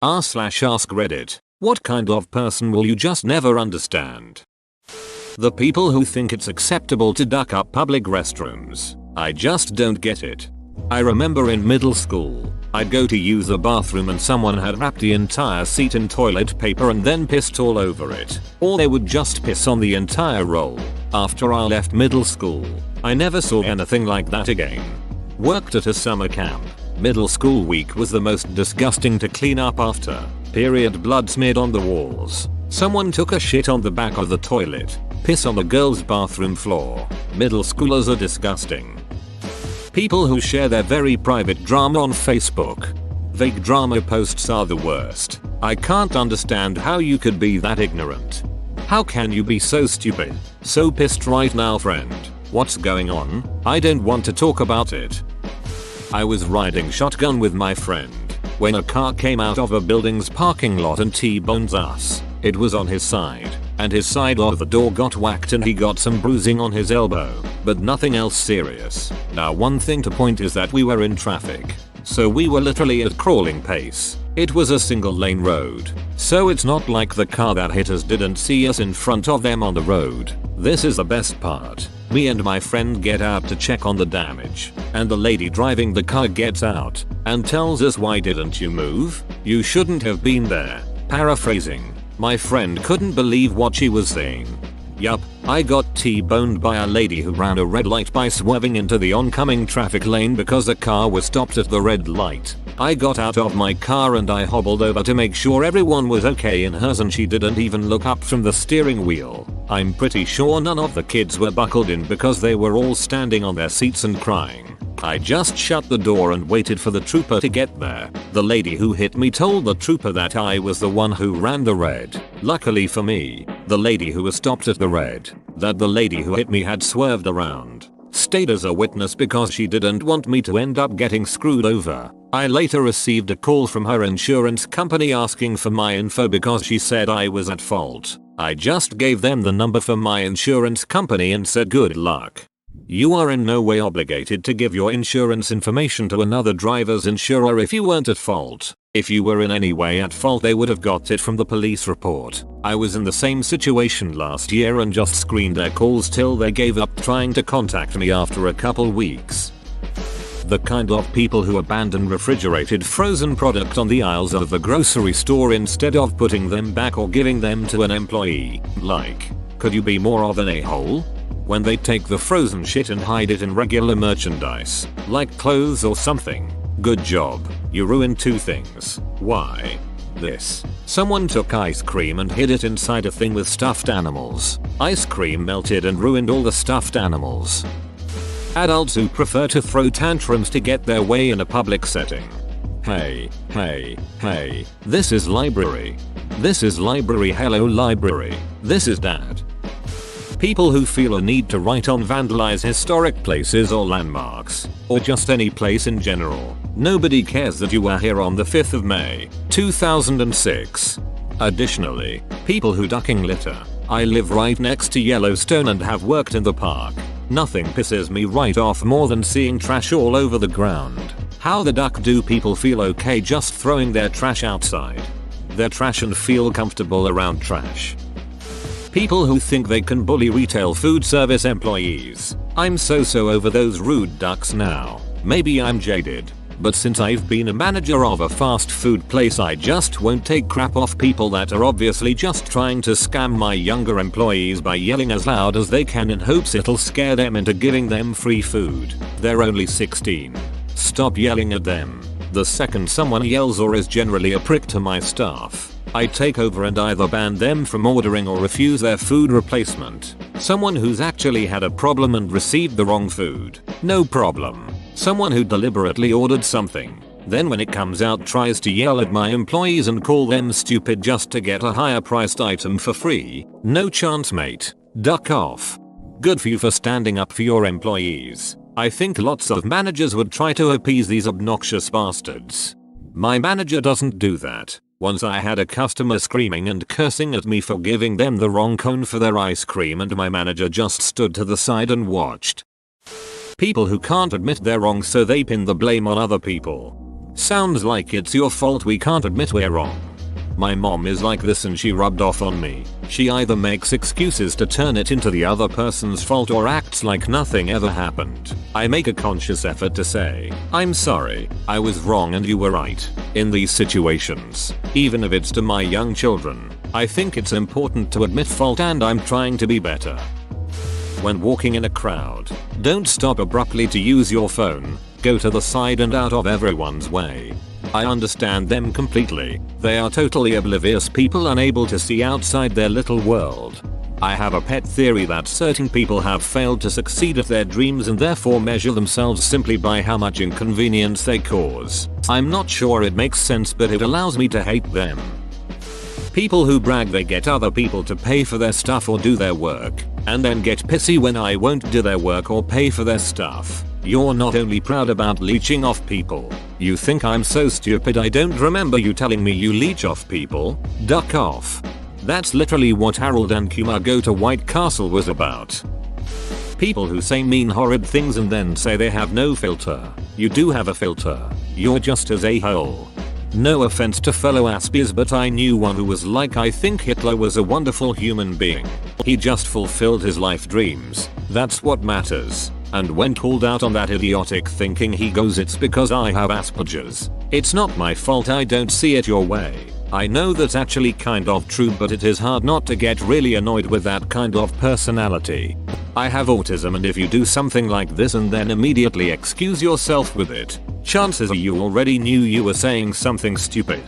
r/ask Reddit. What kind of person will you just never understand? The people who think it's acceptable to duck up public restrooms. I just don't get it. I remember in middle school, I'd go to use the bathroom and someone had wrapped the entire seat in toilet paper and then pissed all over it. Or they would just piss on the entire roll. After I left middle school, I never saw anything like that again. Worked at a summer camp. Middle school week was the most disgusting to clean up after. Period blood smeared on the walls. Someone took a shit on the back of the toilet. Piss on the girls' bathroom floor. Middle schoolers are disgusting. People who share their very private drama on Facebook. Vague drama posts are the worst. I can't understand how you could be that ignorant. How can you be so stupid? So pissed right now, friend. What's going on? I don't want to talk about it. I was riding shotgun with my friend when a car came out of a building's parking lot and T-boned us. It was on his side, and his side of the door got whacked and he got some bruising on his elbow, but nothing else serious. Now one thing to point is that we were in traffic, so we were literally at crawling pace. It was a single lane road, so it's not like the car that hit us didn't see us in front of them on the road. This is the best part. Me and my friend get out to check on the damage, and the lady driving the car gets out and tells us, "Why didn't you move? You shouldn't have been there." Paraphrasing, my friend couldn't believe what she was saying. Yup, I got T-boned by a lady who ran a red light by swerving into the oncoming traffic lane because a car was stopped at the red light. I got out of my car and I hobbled over to make sure everyone was okay in hers, and she didn't even look up from the steering wheel. I'm pretty sure none of the kids were buckled in because they were all standing on their seats and crying. I just shut the door and waited for the trooper to get there. The lady who hit me told the trooper that I was the one who ran the red. Luckily for me, the lady who was stopped at the red, that the lady who hit me had swerved around, stayed as a witness because she didn't want me to end up getting screwed over. I later received a call from her insurance company asking for my info because she said I was at fault. I just gave them the number for my insurance company and said good luck. You are in no way obligated to give your insurance information to another driver's insurer if you weren't at fault. If you were in any way at fault, they would have got it from the police report. I was in the same situation last year and just screened their calls till they gave up trying to contact me after a couple weeks. The kind of people who abandon refrigerated frozen product on the aisles of the grocery store instead of putting them back or giving them to an employee. Like, could you be more of an a-hole? When they take the frozen shit and hide it in regular merchandise, like clothes or something. Good job. You ruined two things. Why? This. Someone took ice cream and hid it inside a thing with stuffed animals. Ice cream melted and ruined all the stuffed animals. Adults who prefer to throw tantrums to get their way in a public setting. Hey, hey, hey. This is library. This is library. Hello library. This is dad. People who feel a need to write on vandalize historic places or landmarks, or just any place in general. Nobody cares that you were here on the 5th of May, 2006. Additionally, people who ducking litter. I live right next to Yellowstone and have worked in the park. Nothing pisses me right off more than seeing trash all over the ground. How the duck do people feel okay just throwing their trash outside? Their trash and feel comfortable around trash. People who think they can bully retail food service employees. I'm so over those rude ducks now. Maybe I'm jaded, but since I've been a manager of a fast food place, I just won't take crap off people that are obviously just trying to scam my younger employees by yelling as loud as they can in hopes it'll scare them into giving them free food. They're only 16. Stop yelling at them. The second someone yells or is generally a prick to my staff, I take over and either ban them from ordering or refuse their food replacement. Someone who's actually had a problem and received the wrong food, no problem. Someone who deliberately ordered something, then when it comes out tries to yell at my employees and call them stupid just to get a higher priced item for free, no chance mate. Duck off. Good for you for standing up for your employees. I think lots of managers would try to appease these obnoxious bastards. My manager doesn't do that. Once I had a customer screaming and cursing at me for giving them the wrong cone for their ice cream, and my manager just stood to the side and watched. People who can't admit they're wrong so they pin the blame on other people. Sounds like it's your fault we can't admit we're wrong. My mom is like this and she rubbed off on me. She either makes excuses to turn it into the other person's fault or acts like nothing ever happened. I make a conscious effort to say, I'm sorry, I was wrong and you were right. In these situations, even if it's to my young children, I think it's important to admit fault and I'm trying to be better. When walking in a crowd, don't stop abruptly to use your phone. Go to the side and out of everyone's way. I understand them completely. They are totally oblivious people unable to see outside their little world. I have a pet theory that certain people have failed to succeed at their dreams and therefore measure themselves simply by how much inconvenience they cause. I'm not sure it makes sense, but it allows me to hate them. People who brag they get other people to pay for their stuff or do their work, and then get pissy when I won't do their work or pay for their stuff. You're not only proud about leeching off people, you think I'm so stupid I don't remember you telling me you leech off people? Duck off. That's literally what Harold and Kumar Go to White Castle was about. People who say mean horrid things and then say they have no filter. You do have a filter. You're just as a-hole. No offense to fellow Aspies, but I knew one who was like, I think Hitler was a wonderful human being. He just fulfilled his life dreams. That's what matters. And when called out on that idiotic thinking, he goes, it's because I have Asperger's. It's not my fault I don't see it your way. I know that's actually kind of true, but it is hard not to get really annoyed with that kind of personality. I have autism, and if you do something like this and then immediately excuse yourself with it, chances are you already knew you were saying something stupid.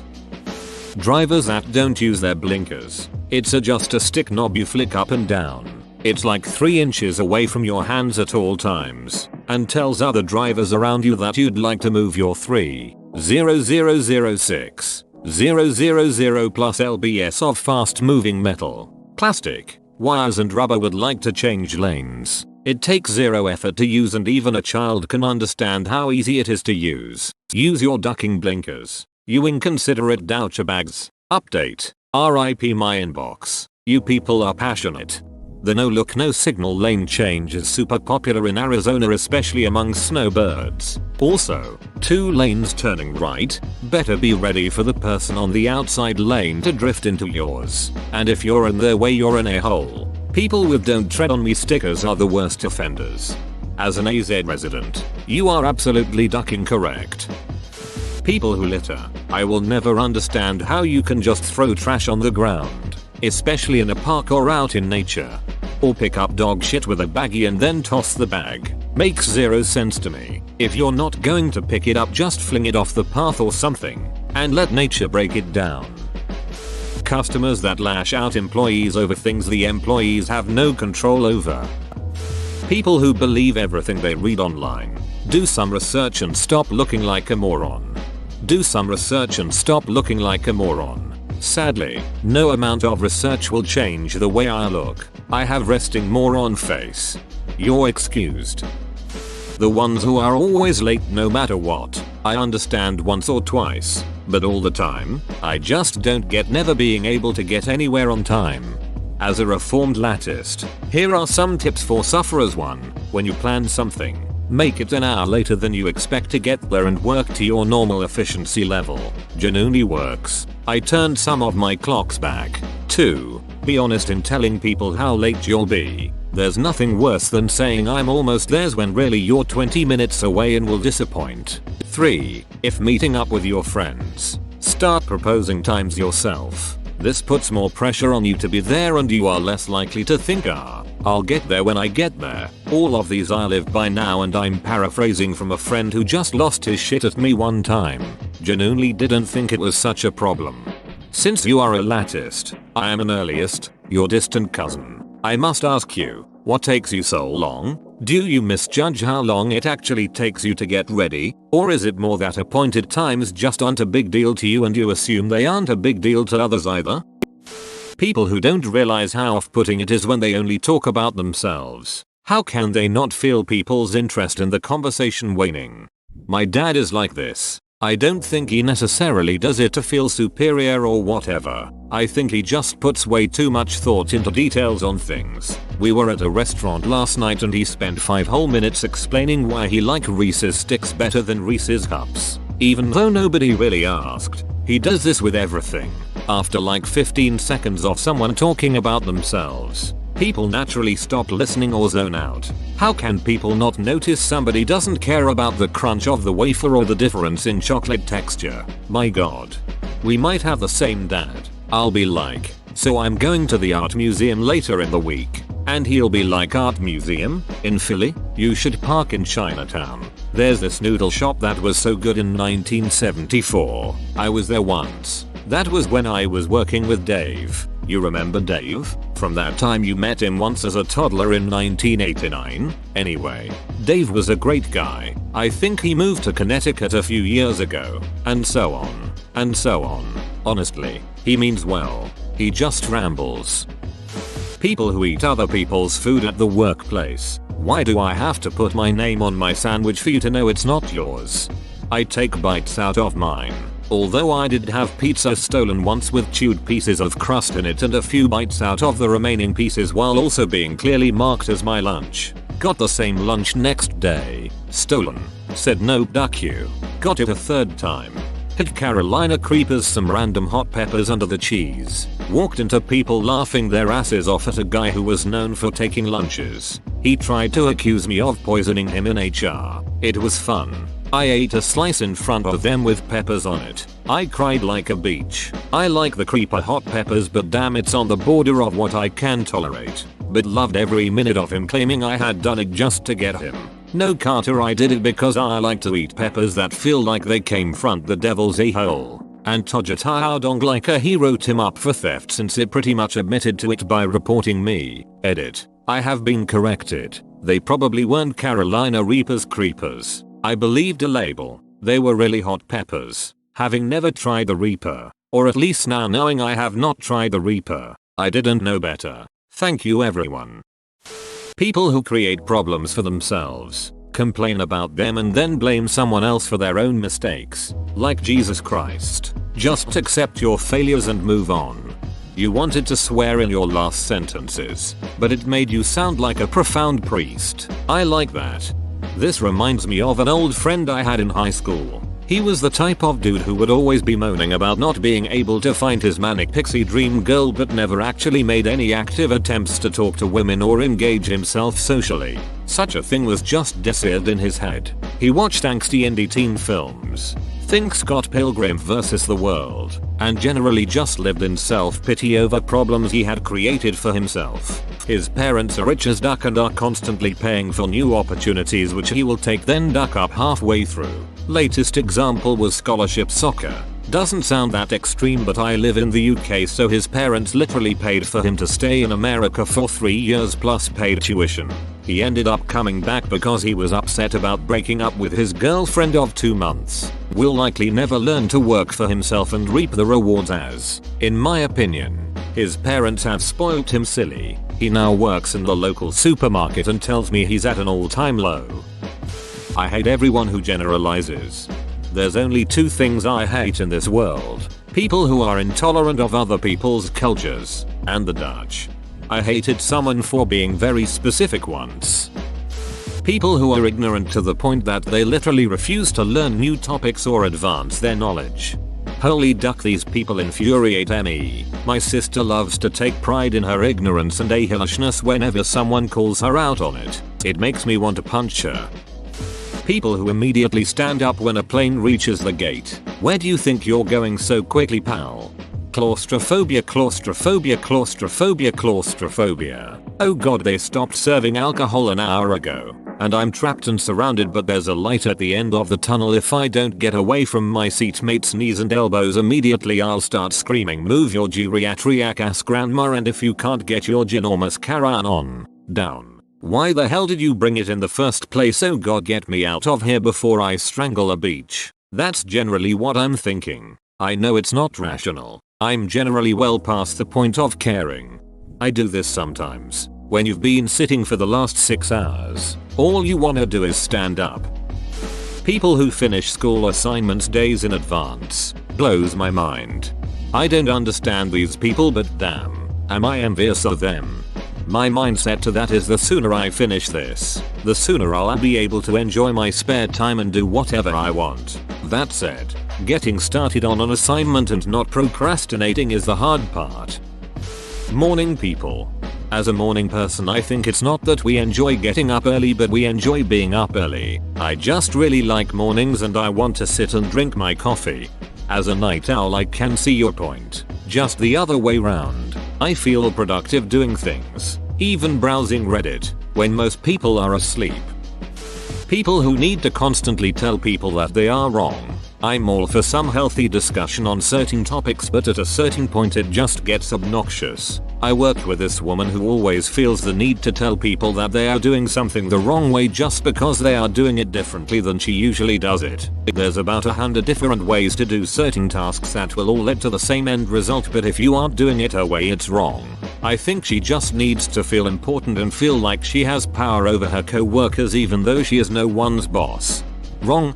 Drivers that don't use their blinkers. It's just a stick knob you flick up and down. It's like 3 inches away from your hands at all times, and tells other drivers around you that you'd like to move your 30006 000 plus lbs of fast moving metal, plastic, wires and rubber would like to change lanes. It takes zero effort to use and even a child can understand how easy it is to use. Use your ducking blinkers, you inconsiderate douchebags. Update. RIP my inbox. You people are passionate. The no look no signal lane change is super popular in Arizona, especially among snowbirds. Also, 2 lanes turning right, better be ready for the person on the outside lane to drift into yours. And if you're in their way, you're an a-hole. People with don't tread on me stickers are the worst offenders. As an AZ resident, you are absolutely ducking correct. People who litter. I will never understand how you can just throw trash on the ground, especially in a park or out in nature. Or pick up dog shit with a baggie and then toss the bag. Makes zero sense to me. If you're not going to pick it up, just fling it off the path or something, and let nature break it down. Customers that lash out employees over things the employees have no control over. People who believe everything they read online. Do some research and stop looking like a moron. Do some research and stop looking like a moron. Sadly, no amount of research will change the way I look. I have resting moron face. You're excused. The ones who are always late no matter what. I understand once or twice, but all the time, I just don't get never being able to get anywhere on time. As a reformed latist, here are some tips for sufferers. 1. When you plan something, make it an hour later than you expect to get there and work to your normal efficiency level. Genuinely works. I turned some of my clocks back. 2. Be honest in telling people how late you'll be. There's nothing worse than saying I'm almost there when really you're 20 minutes away and will disappoint. 3. If meeting up with your friends, start proposing times yourself. This puts more pressure on you to be there and you are less likely to think, I'll get there when I get there. All of these I live by now, and I'm paraphrasing from a friend who just lost his shit at me one time. Genuinely didn't think it was such a problem. Since you are a latist, I am an earliest, your distant cousin. I must ask you, what takes you so long? Do you misjudge how long it actually takes you to get ready? Or is it more that appointed times just aren't a big deal to you and you assume they aren't a big deal to others either? People who don't realize how off-putting it is when they only talk about themselves. How can they not feel people's interest in the conversation waning? My dad is like this. I don't think he necessarily does it to feel superior or whatever. I think he just puts way too much thought into details on things. We were at a restaurant last night and he spent 5 whole minutes explaining why he liked Reese's sticks better than Reese's cups. Even though nobody really asked. He does this with everything. After like 15 seconds of someone talking about themselves, people naturally stop listening or zone out. How can people not notice somebody doesn't care about the crunch of the wafer or the difference in chocolate texture? My god. We might have the same dad. I'll be like, so I'm going to the art museum later in the week. And he'll be like, art museum? In Philly? You should park in Chinatown. There's this noodle shop that was so good in 1974. I was there once. That was when I was working with Dave. You remember Dave? From that time you met him once as a toddler in 1989? Anyway, Dave was a great guy. I think he moved to Connecticut a few years ago. And so on. And so on. Honestly, he means well. He just rambles. People who eat other people's food at the workplace. Why do I have to put my name on my sandwich for you to know it's not yours? I take bites out of mine. Although I did have pizza stolen once with chewed pieces of crust in it and a few bites out of the remaining pieces while also being clearly marked as my lunch. Got the same lunch next day. Stolen. Said no duck you. Got it a third time. Hid Carolina Creepers some random hot peppers under the cheese. Walked into people laughing their asses off at a guy who was known for taking lunches. He tried to accuse me of poisoning him in HR. It was fun. I ate a slice in front of them with peppers on it. I cried like a beach. I like the creeper hot peppers, but damn, it's on the border of what I can tolerate. But loved every minute of him claiming I had done it just to get him. No, Carter, I did it because I like to eat peppers that feel like they came front the devil's a-hole. And Tojata Dong like he wrote him up for theft since it pretty much admitted to it by reporting me. Edit. I have been corrected. They probably weren't Carolina Reapers creepers. I believed a label. They were really hot peppers. Having never tried the Reaper, or at least now knowing I have not tried the Reaper, I didn't know better. Thank you everyone. People who create problems for themselves, complain about them and then blame someone else for their own mistakes. Like Jesus Christ. Just accept your failures and move on. You wanted to swear in your last sentences, but it made you sound like a profound priest. I like that. This reminds me of an old friend I had in high school. He was the type of dude who would always be moaning about not being able to find his manic pixie dream girl but never actually made any active attempts to talk to women or engage himself socially. Such a thing was just desired in his head. He watched angsty indie teen films, think Scott Pilgrim vs. the World, and generally just lived in self-pity over problems he had created for himself. His parents are rich as duck and are constantly paying for new opportunities which he will take then duck up halfway through. Latest example was scholarship soccer. Doesn't sound that extreme, but I live in the UK, so his parents literally paid for him to stay in America for 3 years plus paid tuition. He ended up coming back because he was upset about breaking up with his girlfriend of 2 months. Will likely never learn to work for himself and reap the rewards as, in my opinion, his parents have spoilt him silly. He now works in the local supermarket and tells me he's at an all-time low. I hate everyone who generalizes. There's only 2 things I hate in this world. People who are intolerant of other people's cultures, and the Dutch. I hated someone for being very specific once. People who are ignorant to the point that they literally refuse to learn new topics or advance their knowledge. Holy duck, these people infuriate me. My sister loves to take pride in her ignorance and ahilishness whenever someone calls her out on it. It makes me want to punch her. People who immediately stand up when a plane reaches the gate. Where do you think you're going so quickly, pal? Claustrophobia, claustrophobia, claustrophobia, claustrophobia. Oh god, they stopped serving alcohol an hour ago, and I'm trapped and surrounded, but there's a light at the end of the tunnel. If I don't get away from my seatmates' knees and elbows immediately, I'll start screaming, move your geriatric ass grandma, and if you can't get your ginormous Karan on, down. Why the hell did you bring it in the first place? Oh god, get me out of here before I strangle a beach. That's generally what I'm thinking. I know it's not rational. I'm generally well past the point of caring. I do this sometimes. When you've been sitting for the last 6 hours, all you wanna do is stand up. People who finish school assignments days in advance. Blows my mind. I don't understand these people, but damn, am I envious of them. My mindset to that is the sooner I finish this, the sooner I'll be able to enjoy my spare time and do whatever I want. That said, getting started on an assignment and not procrastinating is the hard part. Morning people. As a morning person, I think it's not that we enjoy getting up early, but we enjoy being up early. I just really like mornings and I want to sit and drink my coffee. As a night owl, I can see your point. Just the other way round. I feel productive doing things, even browsing Reddit, when most people are asleep. People who need to constantly tell people that they are wrong. I'm all for some healthy discussion on certain topics, but at a certain point it just gets obnoxious. I worked with this woman who always feels the need to tell people that they are doing something the wrong way just because they are doing it differently than she usually does it. There's about 100 different ways to do certain tasks that will all lead to the same end result, but if you aren't doing it her way, it's wrong. I think she just needs to feel important and feel like she has power over her co-workers even though she is no one's boss. Wrong?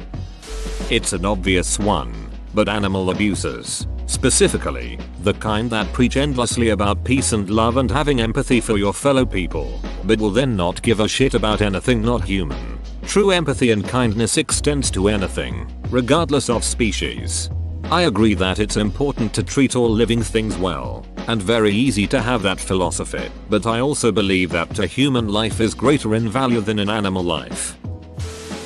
It's an obvious one, but animal abusers, specifically, the kind that preach endlessly about peace and love and having empathy for your fellow people, but will then not give a shit about anything not human. True empathy and kindness extends to anything, regardless of species. I agree that it's important to treat all living things well, and very easy to have that philosophy, but I also believe that a human life is greater in value than an animal life.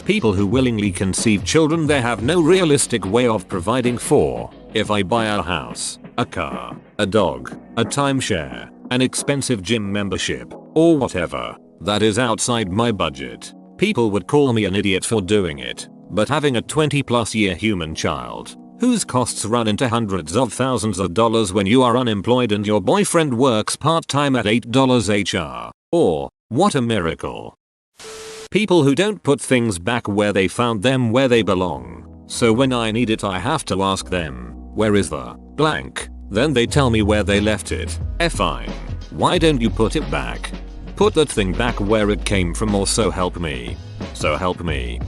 People who willingly conceive children they have no realistic way of providing for. If I buy a house, a car, a dog, a timeshare, an expensive gym membership, or whatever, that is outside my budget, people would call me an idiot for doing it. But having a 20+ year human child, whose costs run into hundreds of thousands of dollars when you are unemployed and your boyfriend works part-time at $8 HR, or, what a miracle. People who don't put things back where they found them where they belong. So when I need it I have to ask them, where is the blank? Then they tell me where they left it. Fine. Why don't you put it back? Put that thing back where it came from, or so help me. So help me.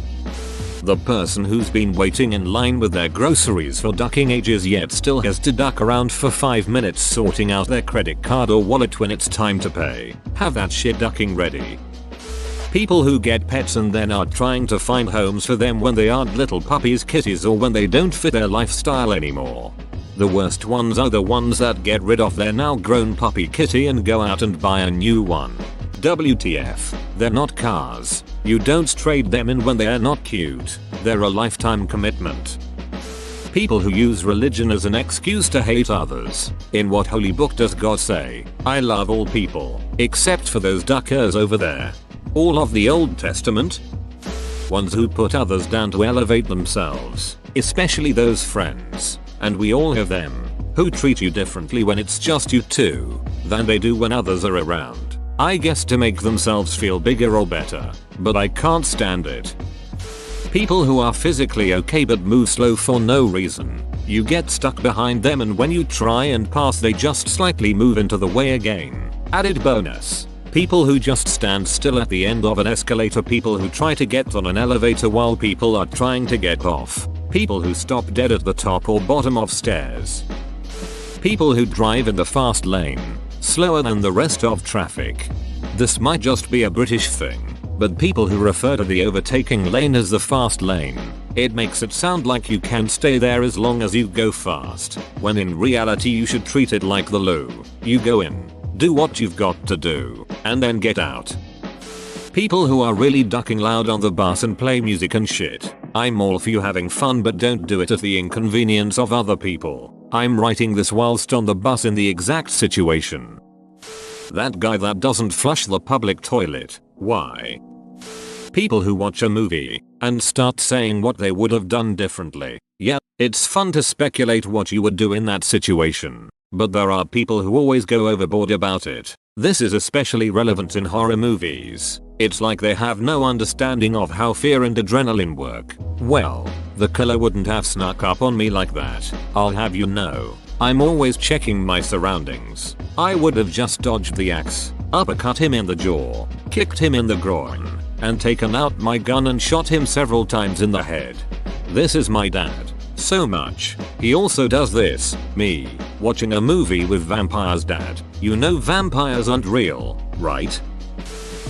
The person who's been waiting in line with their groceries for ducking ages yet still has to duck around for 5 minutes sorting out their credit card or wallet when it's time to pay. Have that shit ducking ready. People who get pets and then are trying to find homes for them when they aren't little puppies, kitties, or when they don't fit their lifestyle anymore. The worst ones are the ones that get rid of their now grown puppy kitty and go out and buy a new one. WTF, they're not cars. You don't trade them in when they are not cute. They're a lifetime commitment. People who use religion as an excuse to hate others. In what holy book does God say, I love all people, except for those duckers over there? All of the Old Testament? Ones who put others down to elevate themselves, especially those friends, and we all have them, who treat you differently when it's just you two, than they do when others are around. I guess to make themselves feel bigger or better, but I can't stand it. People who are physically okay but move slow for no reason. You get stuck behind them and when you try and pass they just slightly move into the way again. Added bonus. People who just stand still at the end of an escalator. People who try to get on an elevator while people are trying to get off. People who stop dead at the top or bottom of stairs. People who drive in the fast lane, slower than the rest of traffic. This might just be a British thing, but people who refer to the overtaking lane as the fast lane, it makes it sound like you can stay there as long as you go fast, when in reality you should treat it like the loo. You go in, do what you've got to do, and then get out. People who are really ducking loud on the bus and play music and shit. I'm all for you having fun, but don't do it at the inconvenience of other people. I'm writing this whilst on the bus in the exact situation. That guy that doesn't flush the public toilet. Why? People who watch a movie and start saying what they would have done differently. Yeah, it's fun to speculate what you would do in that situation. But there are people who always go overboard about it. This is especially relevant in horror movies. It's like they have no understanding of how fear and adrenaline work. Well, the killer wouldn't have snuck up on me like that. I'll have you know, I'm always checking my surroundings. I would have just dodged the axe, uppercut him in the jaw, kicked him in the groin, and taken out my gun and shot him several times in the head. This is my dad. So much. He also does this. Me. Watching a movie with vampires. Dad, you know vampires aren't real, right?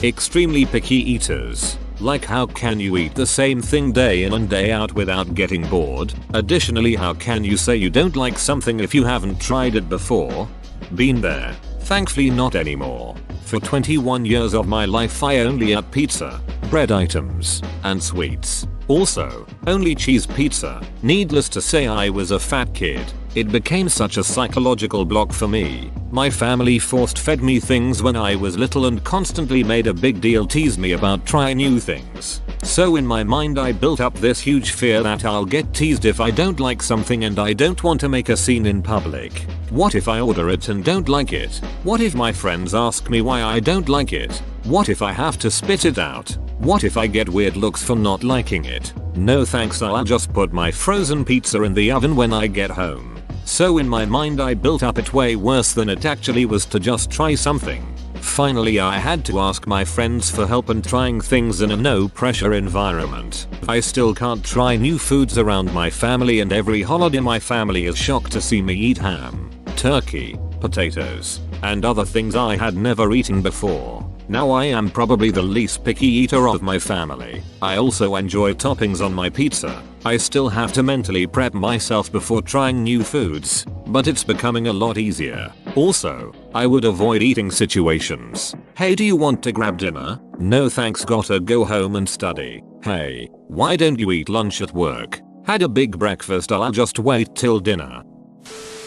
Extremely picky eaters. Like, how can you eat the same thing day in and day out without getting bored? Additionally, how can you say you don't like something if you haven't tried it before? Been there. Thankfully not anymore. For 21 years of my life I only ate pizza, bread items, and sweets. Also, only cheese pizza. Needless to say, I was a fat kid. It became such a psychological block for me. My family forced fed me things when I was little and constantly made a big deal, teased me about trying new things. So in my mind I built up this huge fear that I'll get teased if I don't like something, and I don't want to make a scene in public. What if I order it and don't like it? What if my friends ask me why I don't like it? What if I have to spit it out? What if I get weird looks for not liking it? No thanks, I'll just put my frozen pizza in the oven when I get home. So in my mind I built up it way worse than it actually was to just try something. Finally I had to ask my friends for help and trying things in a no pressure environment. I still can't try new foods around my family, and every holiday my family is shocked to see me eat ham, turkey, potatoes, and other things I had never eaten before. Now I am probably the least picky eater of my family. I also enjoy toppings on my pizza. I still have to mentally prep myself before trying new foods, but it's becoming a lot easier. Also, I would avoid eating situations. Hey, do you want to grab dinner? No thanks, gotta go home and study. Hey, why don't you eat lunch at work? Had a big breakfast, I'll just wait till dinner.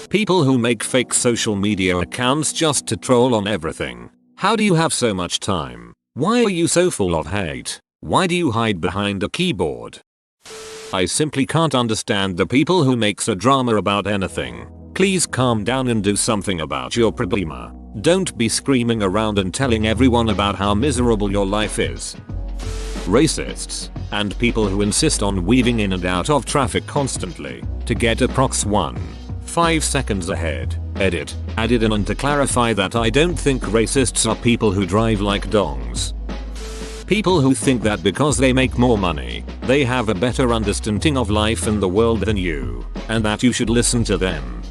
People who make fake social media accounts just to troll on everything. How do you have so much time? Why are you so full of hate? Why do you hide behind a keyboard? I simply can't understand the people who makes a drama about anything. Please calm down and do something about your problema. Don't be screaming around and telling everyone about how miserable your life is. Racists and people who insist on weaving in and out of traffic constantly to get approx 5 seconds ahead. Edit. Added in and to clarify that I don't think racists are people who drive like dongs. People who think that because they make more money, they have a better understanding of life and the world than you, and that you should listen to them.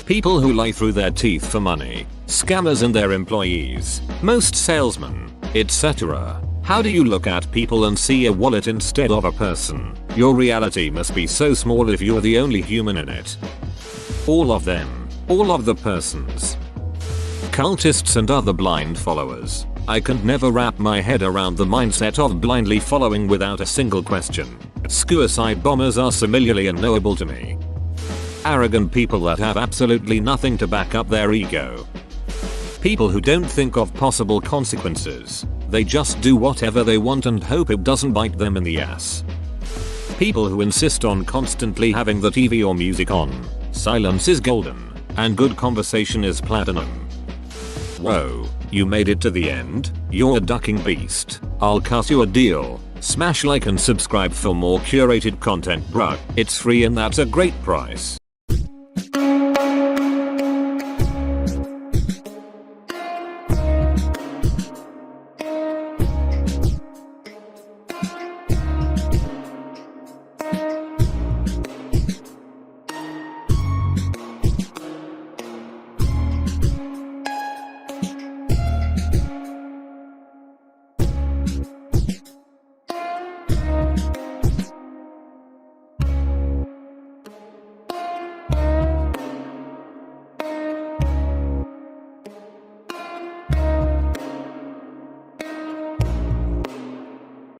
People who lie through their teeth for money, scammers and their employees, most salesmen, etc. How do you look at people and see a wallet instead of a person? Your reality must be so small if you're the only human in it. All of them. All of the persons. Cultists and other blind followers. I can never wrap my head around the mindset of blindly following without a single question. Suicide bombers are similarly unknowable to me. Arrogant people that have absolutely nothing to back up their ego. People who don't think of possible consequences. They just do whatever they want and hope it doesn't bite them in the ass. People who insist on constantly having the TV or music on. Silence is golden, and good conversation is platinum. Whoa, you made it to the end? You're a ducking beast. I'll cut you a deal. Smash like and subscribe for more curated content, bruh. It's free and that's a great price.